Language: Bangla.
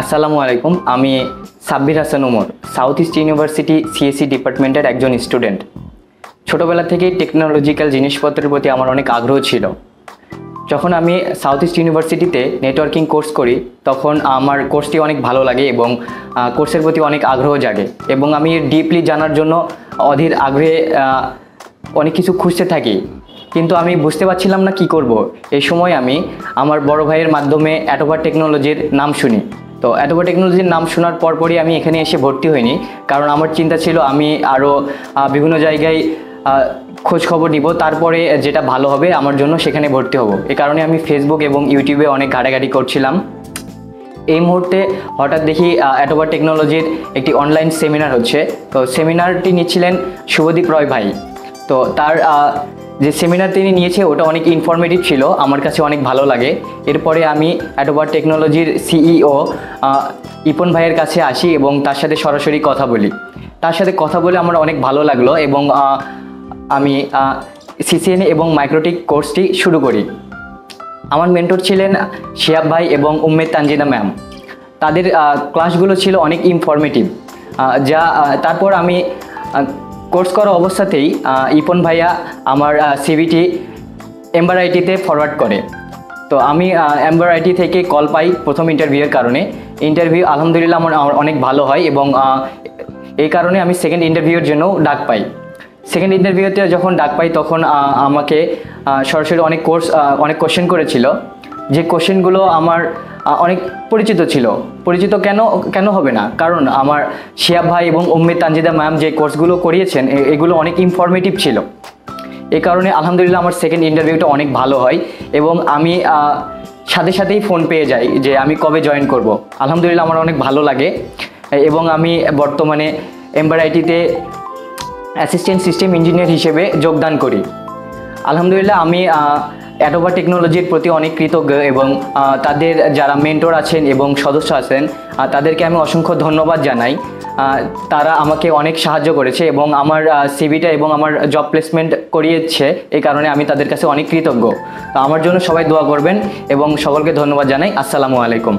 আসসালামু আলাইকুম। আমি Sabbir Hasan Omar, south east university CSC ডিপার্টমেন্টের একজন স্টুডেন্ট। ছোটোবেলা থেকেই টেকনোলজিক্যাল জিনিসপত্রের প্রতি আমার অনেক আগ্রহ ছিল। যখন আমি সাউথ ইস্ট ইউনিভার্সিটিতে নেটওয়ার্কিং কোর্স করি তখন আমার কোর্সটি অনেক ভালো লাগে এবং কোর্সের প্রতি অনেক আগ্রহ জাগে এবং আমি ডিপলি জানার জন্য অধীর আগ্রহে অনেক কিছু খুঁজতে থাকি, কিন্তু আমি বুঝতে পারছিলাম না কি করব। এই সময় আমি আমার বড় ভাইয়ের মাধ্যমে অ্যাটোভা টেকনোলজির নাম শুনি। তো অ্যাটোভা টেকনোলজির নাম শোনার পরপরই আমি এখানে এসে ভর্তি হইনি, কারণ আমার চিন্তা ছিল আমি আরও বিভিন্ন জায়গায় খোঁজ খবর নিব, তারপরে যেটা ভালো হবে আমার জন্য সেখানে ভর্তি হব। এই কারণে আমি ফেসবুক এবং ইউটিউবে অনেক ঘাটাঘাটি করছিলাম। এই মুহূর্তে হঠাৎ দেখি অ্যাটোভা টেকনোলজির একটি অনলাইন সেমিনার হচ্ছে। তো সেমিনারটি নিচ্ছিলেন শুভদীপ রয় ভাই। তো তার যে সেমিনার তিনি নিয়েছে ওটা অনেক ইনফরমেটিভ ছিল, আমার কাছে অনেক ভালো লাগে। এরপরে আমি অ্যাটোভা টেকনোলজির সিইও ইপন ভাইয়ের কাছে আসি এবং তার সাথে সরাসরি কথা বলি। তার সাথে কথা বলে আমার অনেক ভালো লাগলো এবং আমি CCNA এবং মাইক্রোটিক কোর্সটি শুরু করি। আমার মেন্টর ছিলেন শিয়াব ভাই এবং উম্মেদ তানজিনা ম্যাম। তাদের ক্লাসগুলো ছিল অনেক ইনফরমেটিভ। তারপর আমি কোর্স করা অবস্থাতেই ইপন ভাইয়া আমার সিভিটি এমআরআইটিতে ফরওয়ার্ড করে। তো আমি এমআরআইটি থেকে কল পাই প্রথম ইন্টারভিউয়ের কারণে। ইন্টারভিউ আলহামদুলিল্লাহ আমার অনেক ভালো হয় এবং এই কারণে আমি সেকেন্ড ইন্টারভিউয়ের জন্য ডাক পাই। সেকেন্ড ইন্টারভিউতে যখন ডাক পাই তখন আমাকে সরাসরি অনেক কোশ্চেন করেছিল, যে কোশ্চেনগুলো আমার অনেক পরিচিত ছিল। পরিচিত কেন হবে না, কারণ আমার শিয়াব ভাই এবং উম্মেদ তানজিদা ম্যাম যে কোর্সগুলো করিয়েছেন এগুলো অনেক ইনফরমেটিভ ছিল। এই কারণে আলহামদুলিল্লাহ আমার সেকেন্ড ইন্টারভিউটা অনেক ভালো হয় এবং আমি সাথে সাথেই ফোন পেয়ে যাই যে আমি কবে জয়েন করব। আলহামদুলিল্লাহ আমার অনেক ভালো লাগে এবং আমি বর্তমানে এমআরআইটিতে অ্যাসিস্ট্যান্ট সিস্টেম ইঞ্জিনিয়ার হিসেবে যোগদান করি। আলহামদুলিল্লাহ আমি অ্যাটোভা টেকনোলজির প্রতি অনেক কৃতজ্ঞ এবং তাদের যারা মেন্টর আছেন এবং সদস্য আছেন তাদেরকে আমি অসংখ্য ধন্যবাদ জানাই। তারা আমাকে অনেক সাহায্য করেছে এবং আমার সিভিটা এবং আমার জব প্লেসমেন্ট করিয়েছে, এই কারণে আমি তাদের কাছে অনেক কৃতজ্ঞ। আমার জন্য সবাই দোয়া করবেন এবং সকলকে ধন্যবাদ জানাই। আসসালামু আলাইকুম।